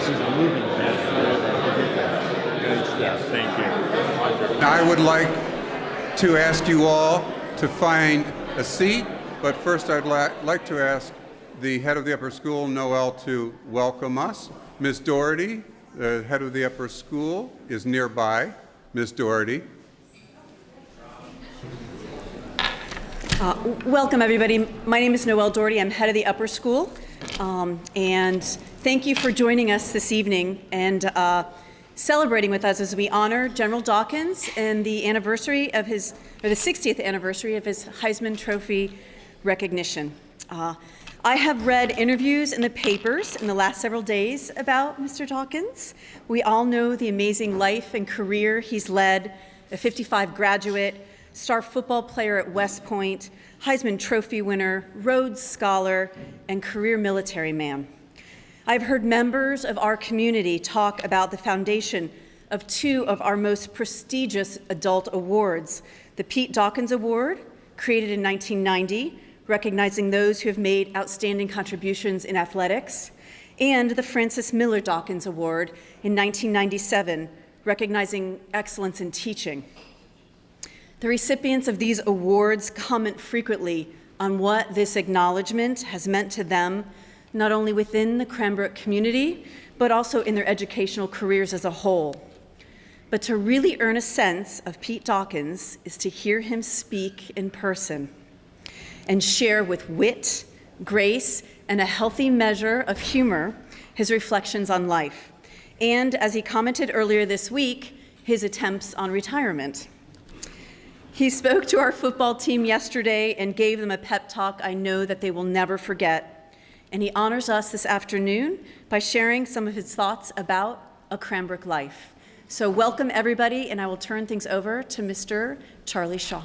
this is a moving Good stuff. Thank you. I would like to ask you all to find a seat, but first I'd like to ask the head of the upper school, Noel, to welcome us. Ms. Doherty, the head of the upper school, is nearby. Ms. Doherty. Welcome, everybody. My name is Noel Doherty. I'm head of the upper school. And thank you for joining us this evening and celebrating with us as we honor General Dawkins and the anniversary of the 60th anniversary of his Heisman Trophy recognition. I have read interviews in the papers in the last several days about Mr. Dawkins. We all know the amazing life and career he's led, a 55 graduate, star football player at West Point, Heisman Trophy winner, Rhodes Scholar, and career military man. I've heard members of our community talk about the foundation of two of our most prestigious adult awards, the Pete Dawkins Award, created in 1990, recognizing those who have made outstanding contributions in athletics, and the Francis Miller Dawkins Award in 1997, recognizing excellence in teaching. The recipients of these awards comment frequently on what this acknowledgement has meant to them, not only within the Cranbrook community, but also in their educational careers as a whole. But to really earn a sense of Pete Dawkins is to hear him speak in person and share with wit, grace, and a healthy measure of humor his reflections on life. And as he commented earlier this week, his attempts on retirement. He spoke to our football team yesterday and gave them a pep talk I know that they will never forget. And he honors us this afternoon by sharing some of his thoughts about a Cranbrook life. So welcome, everybody, and I will turn things over to Mr. Charlie Shaw.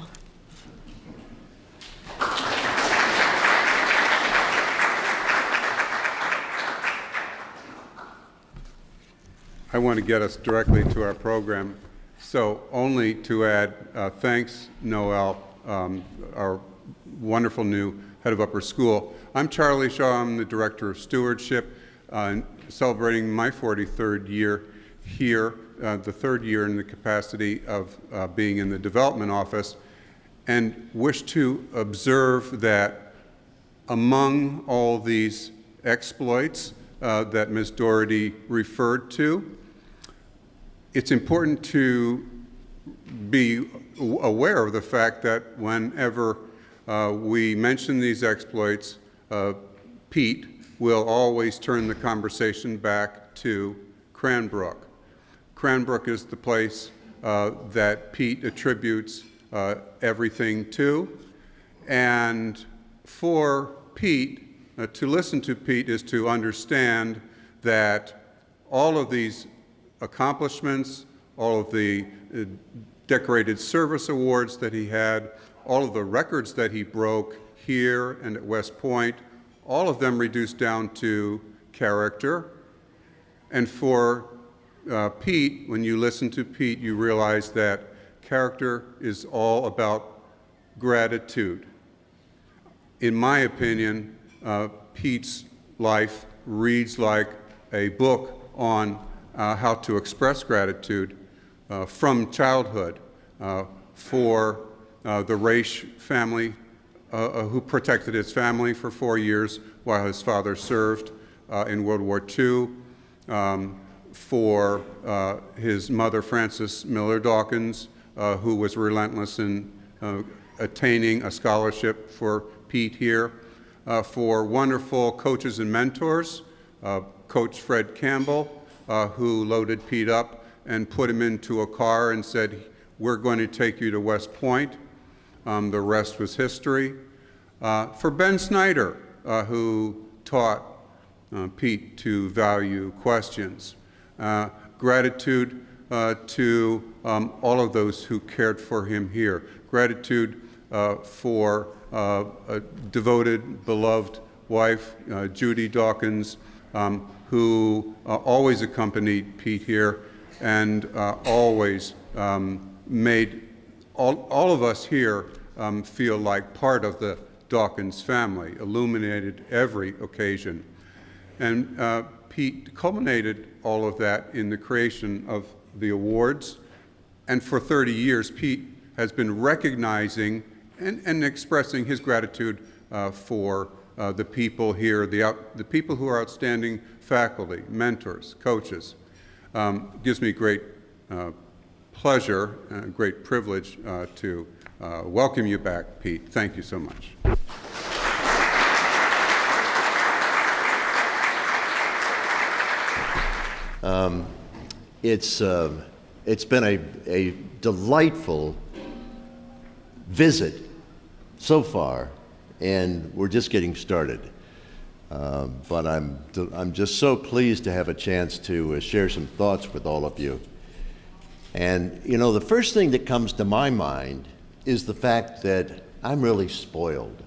I want to get us directly to our program. So only to add, thanks, Noel, our wonderful new head of upper school. I'm Charlie Shaw. I'm the director of stewardship, celebrating my 43rd year here, the third year in the capacity of being in the development office, and wish to observe that among all these exploits that Ms. Doherty referred to, it's important to be aware of the fact that whenever we mention these exploits, Pete will always turn the conversation back to Cranbrook. Cranbrook is the place that Pete attributes everything to, and for Pete, to listen to Pete is to understand that all of these accomplishments, all of the decorated service awards that he had, all of the records that he broke here and at West Point, all of them reduced down to character. And for Pete, when you listen to Pete, you realize that character is all about gratitude. In my opinion, Pete's life reads like a book on how to express gratitude from childhood for the Raish family, who protected his family for 4 years while his father served in World War II, for his mother, Francis Miller Dawkins, who was relentless in attaining a scholarship for Pete here, for wonderful coaches and mentors, Coach Fred Campbell, who loaded Pete up and put him into a car and said, "We're going to take you to West Point." The rest was history. For Ben Snyder, who taught Pete to value questions. Gratitude to all of those who cared for him here. Gratitude for a devoted, beloved wife, Judy Dawkins, who always accompanied Pete here and always made all of us here feel like part of the Dawkins family, illuminated every occasion. And Pete culminated all of that in the creation of the awards. And for 30 years, Pete has been recognizing and expressing his gratitude for the people here, the people who are outstanding faculty, mentors, coaches. Gives me great pleasure and great privilege to welcome you back, Pete. Thank you so much. It's been a delightful visit so far, and we're just getting started. But I'm just so pleased to have a chance to share some thoughts with all of you. And you know, the first thing that comes to my mind is the fact that I'm really spoiled.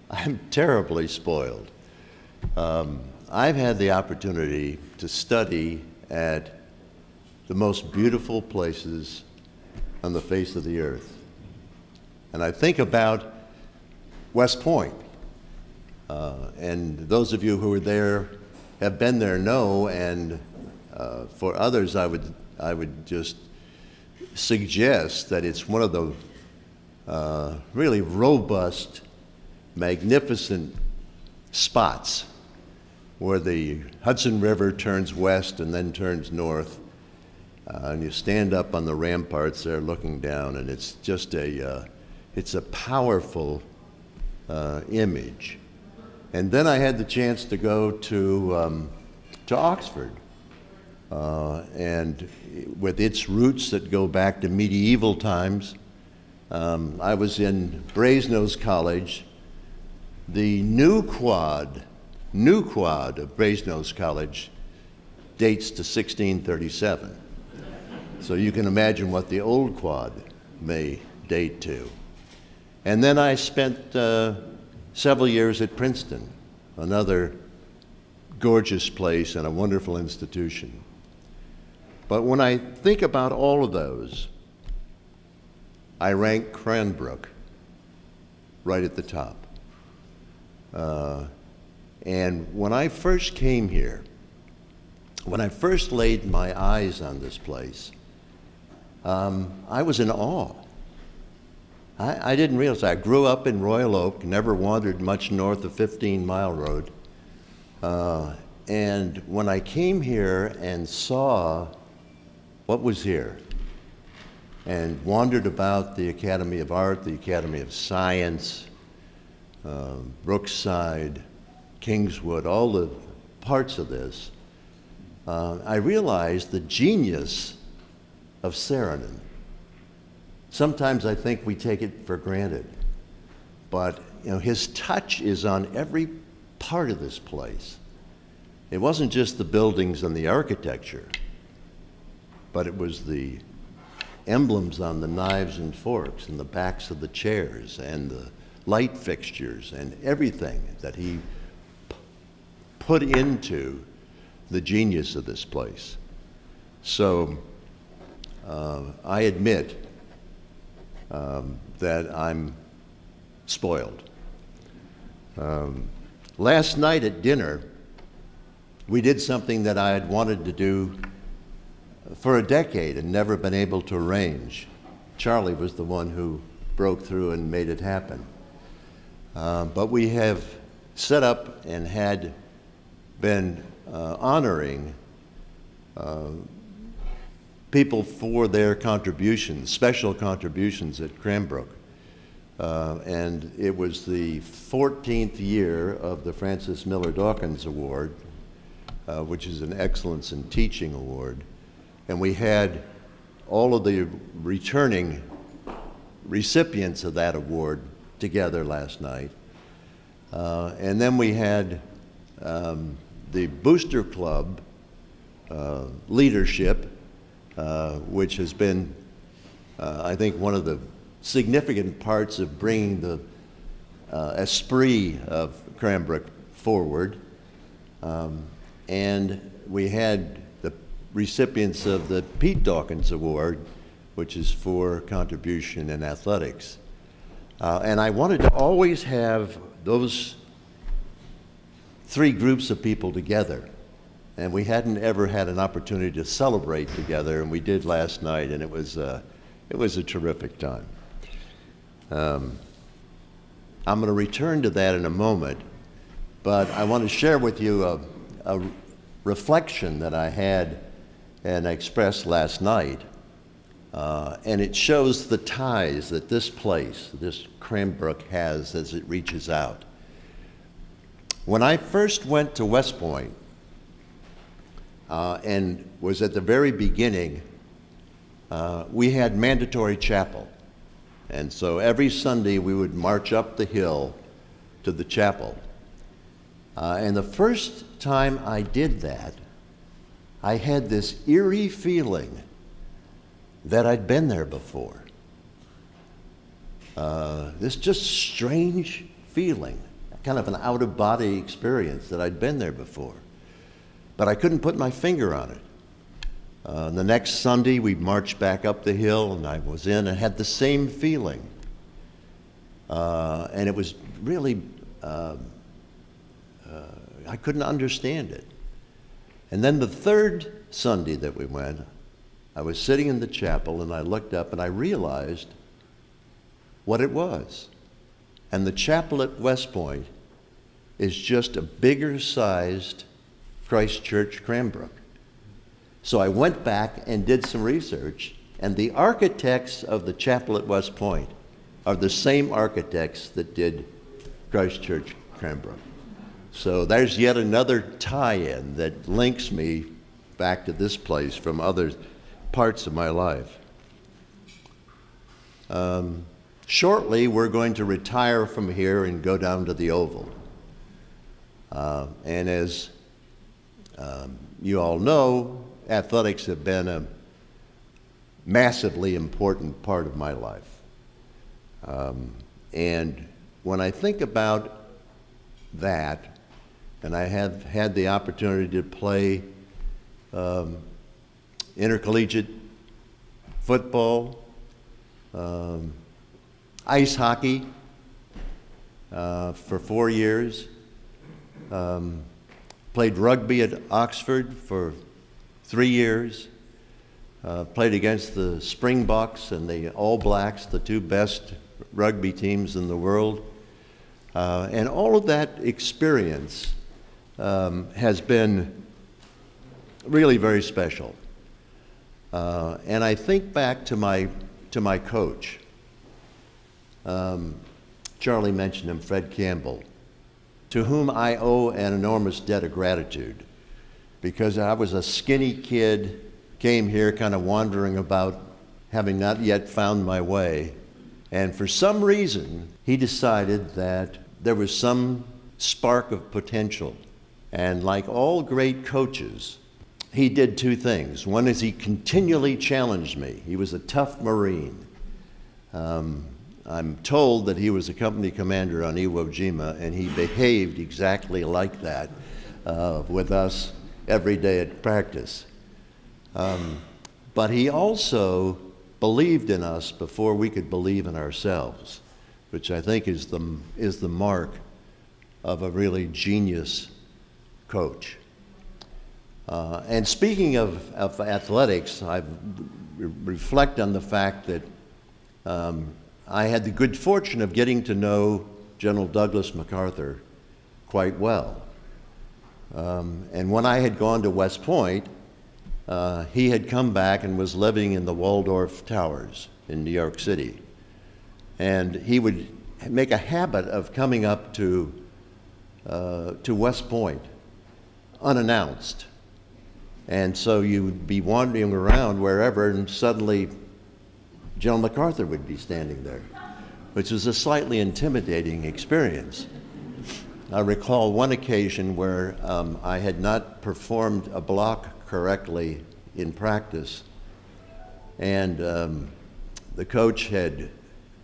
I'm terribly spoiled. I've had the opportunity to study at the most beautiful places on the face of the earth. And I think about West Point. And those of you who are there, have been there, know, and for others, I would just suggest that it's one of the really robust, magnificent spots where the Hudson River turns west and then turns north. And you stand up on the ramparts there looking down, and it's just it's a powerful image. And then I had the chance to go to Oxford, and with its roots that go back to medieval times. I was in Brasenose College. The new quad of Brasenose College dates to 1637. So you can imagine what the old quad may date to. And then I spent several years at Princeton, another gorgeous place and a wonderful institution. But when I think about all of those, I rank Cranbrook right at the top. And when I first came here, when I first laid my eyes on this place, I was in awe. I didn't realize. I grew up in Royal Oak, never wandered much north of 15 Mile Road. And when I came here and saw what was here, and wandered about the Academy of Art, the Academy of Science, Brookside, Kingswood, all the parts of this, I realized the genius of Saarinen. Sometimes I think we take it for granted, but you know, his touch is on every part of this place. It wasn't just the buildings and the architecture, but it was the emblems on the knives and forks and the backs of the chairs and the light fixtures and everything that he put into the genius of this place. So I admit that I'm spoiled. Last night at dinner, we did something that I had wanted to do for a decade and never been able to arrange. Charlie was the one who broke through and made it happen. But we have set up and had been honoring people for their contributions, special contributions at Cranbrook. And it was the 14th year of the Francis Miller Dawkins Award, which is an Excellence in Teaching Award. And we had all of the returning recipients of that award together last night. And then we had the Booster Club leadership, which has been, I think, one of the significant parts of bringing the esprit of Cranbrook forward. And we had the recipients of the Pete Dawkins Award, which is for contribution in athletics. And I wanted to always have those three groups of people together. And we hadn't ever had an opportunity to celebrate together, and we did last night, and it was a terrific time. I'm going to return to that in a moment, but I want to share with you a reflection that I had and expressed last night, and it shows the ties that this place, this Cranbrook, has as it reaches out. When I first went to West Point, and was at the very beginning, we had mandatory chapel. And so every Sunday we would march up the hill to the chapel. And the first time I did that, I had this eerie feeling that I'd been there before. This just strange feeling, kind of an out-of-body experience that I'd been there before. But I couldn't put my finger on it. The next Sunday, we marched back up the hill, and I was in and had the same feeling. And it was really, I couldn't understand it. And then the third Sunday that we went, I was sitting in the chapel, and I looked up, and I realized what it was. And the chapel at West Point is just a bigger-sized Christ Church Cranbrook. So I went back and did some research, and the architects of the chapel at West Point are the same architects that did Christ Church Cranbrook. So there's yet another tie-in that links me back to this place from other parts of my life. Shortly, we're going to retire from here and go down to the Oval. And as you all know, athletics have been a massively important part of my life. And when I think about that, and I have had the opportunity to play intercollegiate football, ice hockey for 4 years, played rugby at Oxford for 3 years, played against the Springboks and the All Blacks, the two best rugby teams in the world. And all of that experience has been really very special. And I think back to my coach. Charlie mentioned him, Fred Campbell, to whom I owe an enormous debt of gratitude, because I was a skinny kid, came here kind of wandering about, having not yet found my way, and for some reason, he decided that there was some spark of potential. And like all great coaches, he did two things. One is he continually challenged me. He was a tough Marine. I'm told that he was a company commander on Iwo Jima, and he behaved exactly like that with us every day at practice. But he also believed in us before we could believe in ourselves, which I think is the mark of a really genius coach. And speaking of athletics, I reflect on the fact that I had the good fortune of getting to know General Douglas MacArthur quite well. And when I had gone to West Point, he had come back and was living in the Waldorf Towers in New York City. And he would make a habit of coming up to West Point unannounced. And so you would be wandering around wherever, and suddenly General MacArthur would be standing there, which was a slightly intimidating experience. I recall one occasion where I had not performed a block correctly in practice, and the coach had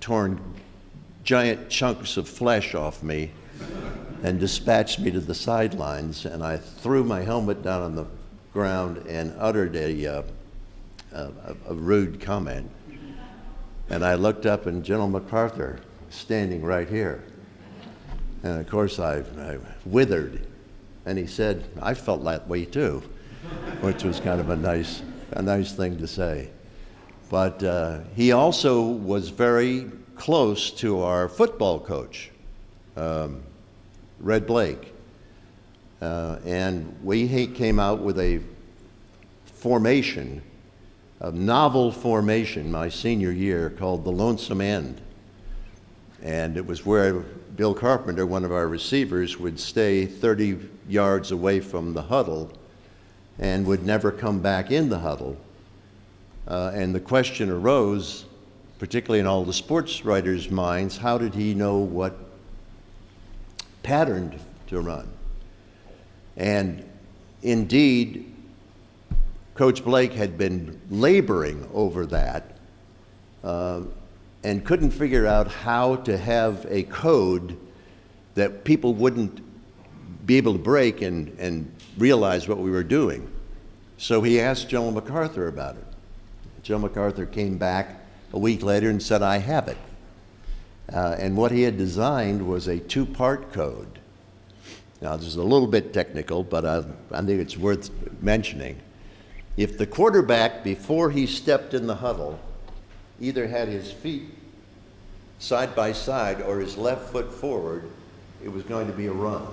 torn giant chunks of flesh off me and dispatched me to the sidelines, and I threw my helmet down on the ground and uttered a rude comment. And I looked up, and General MacArthur standing right here. And of course I withered And he said, I felt that way too, which was kind of a nice thing to say. But he also was very close to our football coach, Red Blake. And we came out with a formation, a novel formation my senior year called the Lonesome End. And it was where Bill Carpenter, one of our receivers, would stay 30 yards away from the huddle and would never come back in the huddle. And the question arose, particularly in all the sports writers' minds, how did he know what pattern to run? And indeed, Coach Blake had been laboring over that and couldn't figure out how to have a code that people wouldn't be able to break and realize what we were doing. So he asked Joe MacArthur about it. Joe MacArthur came back a week later and said, I have it. And what he had designed was a two-part code. Now, this is a little bit technical, but I think it's worth mentioning. If the quarterback, before he stepped in the huddle, either had his feet side by side or his left foot forward, it was going to be a run.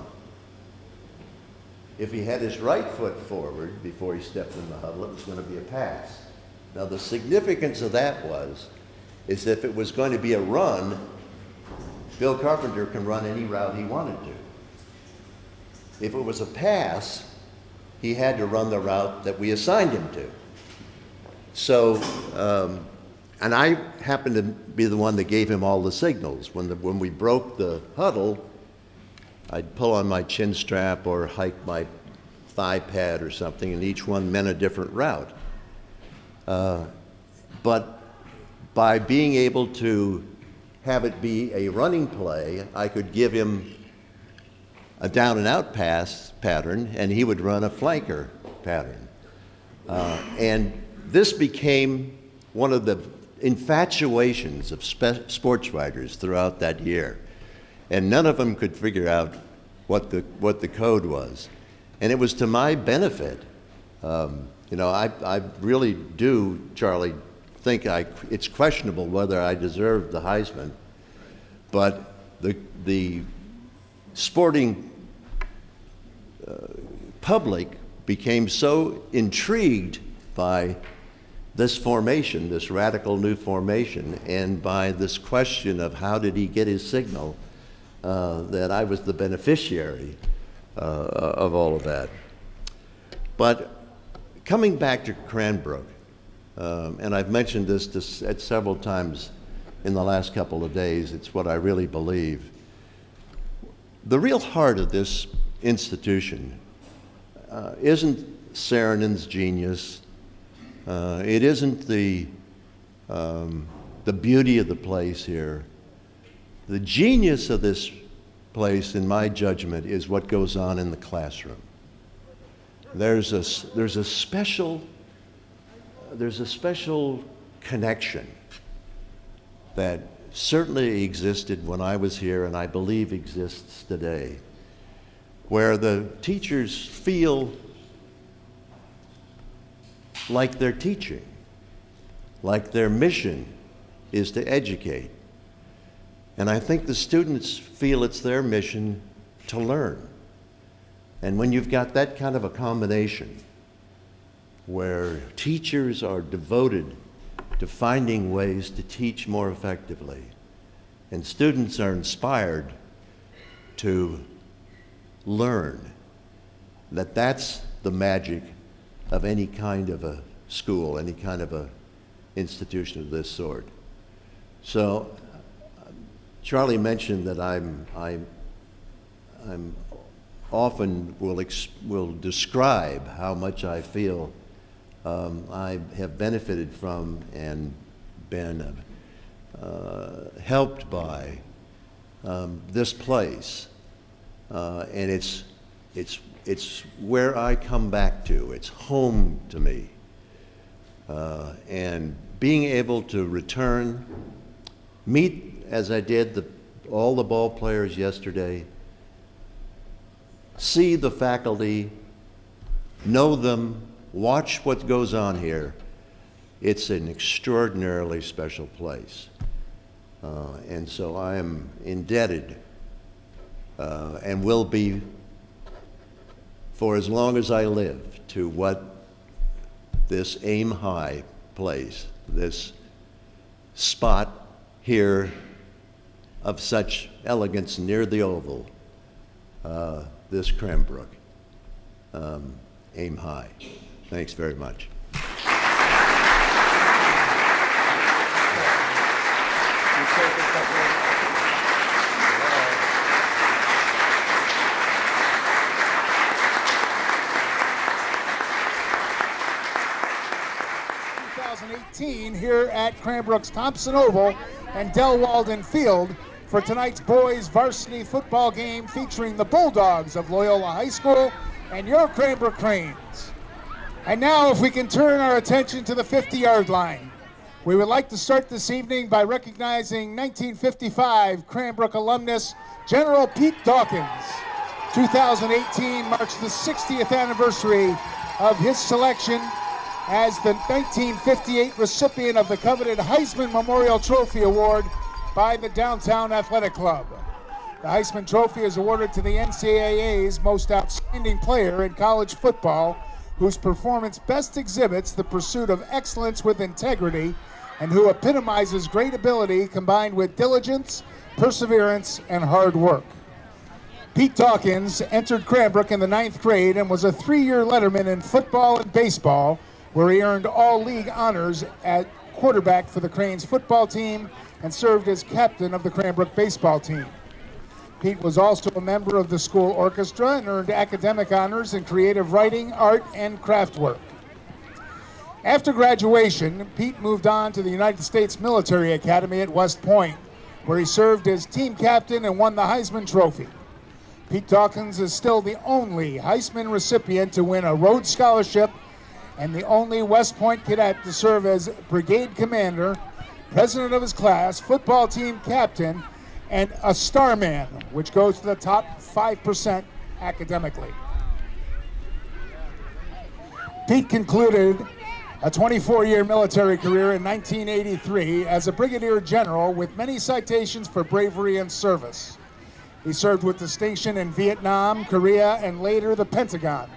If he had his right foot forward before he stepped in the huddle, it was going to be a pass. Now, the significance of that is if it was going to be a run, Bill Carpenter can run any route he wanted to. If it was a pass, he had to run the route that we assigned him to. So, and I happened to be the one that gave him all the signals. When we broke the huddle, I'd pull on my chin strap or hike my thigh pad or something, and each one meant a different route. But by being able to have it be a running play, I could give him a down and out pass pattern, and he would run a flanker pattern. And this became one of the infatuations of sports writers throughout that year. And none of them could figure out what the code was. And it was to my benefit. I really do, Charlie, think it's questionable whether I deserved the Heisman, but the sporting public became so intrigued by this formation, this radical new formation, and by this question of how did he get his signal, that I was the beneficiary of all of that. But coming back to Cranbrook, and I've mentioned this at several times in the last couple of days, it's what I really believe. The real heart of this institution isn't Saarinen's genius. It isn't the beauty of the place here. The genius of this place, in my judgment, is what goes on in the classroom. There's a special connection that certainly existed when I was here, and I believe exists today, where the teachers feel like they're teaching, like their mission is to educate. And I think the students feel it's their mission to learn. And when you've got that kind of a combination, where teachers are devoted to finding ways to teach more effectively, and students are inspired to learn, that's the magic of any kind of a school, any kind of a institution of this sort. So Charlie mentioned that I'm often will describe how much I feel I have benefited from and been helped by this place, and it's where I come back to. It's home to me, and being able to return, meet as I did all the ball players yesterday, see the faculty, know them, watch what goes on here, it's an extraordinarily special place. And so I am indebted and will be for as long as I live to what this Aim High place, this spot here of such elegance near the Oval, this Cranbrook, Aim High. Thanks very much. 2018 here at Cranbrook's Thompson Oval and Del Walden Field for tonight's boys varsity football game featuring the Bulldogs of Loyola High School and your Cranbrook Cranes. And now if we can turn our attention to the 50-yard line. We would like to start this evening by recognizing 1955 Cranbrook alumnus General Pete Dawkins. 2018 marks the 60th anniversary of his selection as the 1958 recipient of the coveted Heisman Memorial Trophy Award by the Downtown Athletic Club. The Heisman Trophy is awarded to the NCAA's most outstanding player in college football, whose performance best exhibits the pursuit of excellence with integrity and who epitomizes great ability combined with diligence, perseverance, and hard work. Pete Dawkins entered Cranbrook in the 9th grade and was a 3-year letterman in football and baseball, where he earned all league honors at quarterback for the Cranes football team and served as captain of the Cranbrook baseball team. Pete was also a member of the school orchestra and earned academic honors in creative writing, art, and craft work. After graduation, Pete moved on to the United States Military Academy at West Point, where he served as team captain and won the Heisman Trophy. Pete Dawkins is still the only Heisman recipient to win a Rhodes Scholarship and the only West Point cadet to serve as brigade commander, president of his class, football team captain, and a starman, which goes to the top 5% academically. Pete concluded a 24-year military career in 1983 as a brigadier general with many citations for bravery and service. He served with distinction in Vietnam, Korea, and later the Pentagon.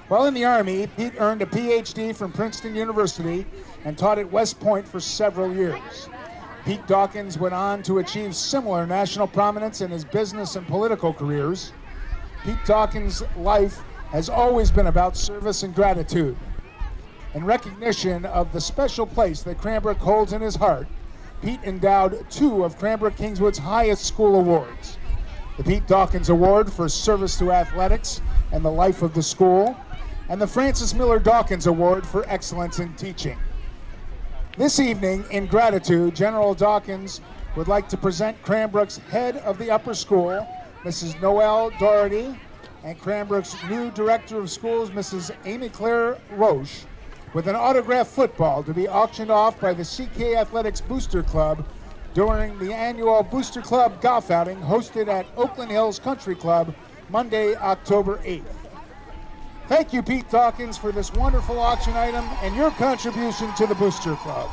While in the Army, Pete earned a PhD from Princeton University and taught at West Point for several years. Pete Dawkins went on to achieve similar national prominence in his business and political careers. Pete Dawkins' life has always been about service and gratitude. In recognition of the special place that Cranbrook holds in his heart, Pete endowed 2 of Cranbrook Kingswood's highest school awards: the Pete Dawkins Award for Service to Athletics and the Life of the School, and the Francis Miller Dawkins Award for Excellence in Teaching. This evening, in gratitude, General Dawkins would like to present Cranbrook's head of the upper school, Mrs. Noelle Doherty, and Cranbrook's new director of schools, Mrs. Amy Claire Roche, with an autographed football to be auctioned off by the CK Athletics Booster Club during the annual Booster Club golf outing hosted at Oakland Hills Country Club Monday, October 8th. Thank you, Pete Dawkins, for this wonderful auction item and your contribution to the Booster Club.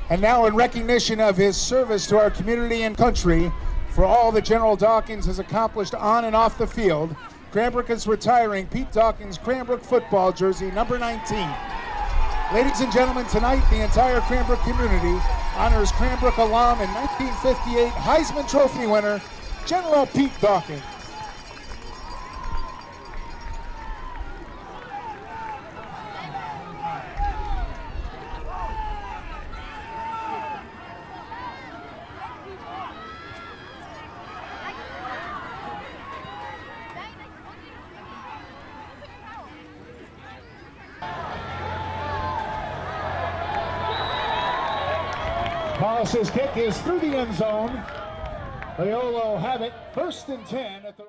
And now, in recognition of his service to our community and country, for all that General Dawkins has accomplished on and off the field, Cranbrook is retiring Pete Dawkins' Cranbrook football jersey, number 19. Ladies and gentlemen, tonight the entire Cranbrook community honors Cranbrook alum and 1958 Heisman Trophy winner, General Pete Dawkins. Hollis's kick is through the end zone. Loyola will have it 1st and 10 at the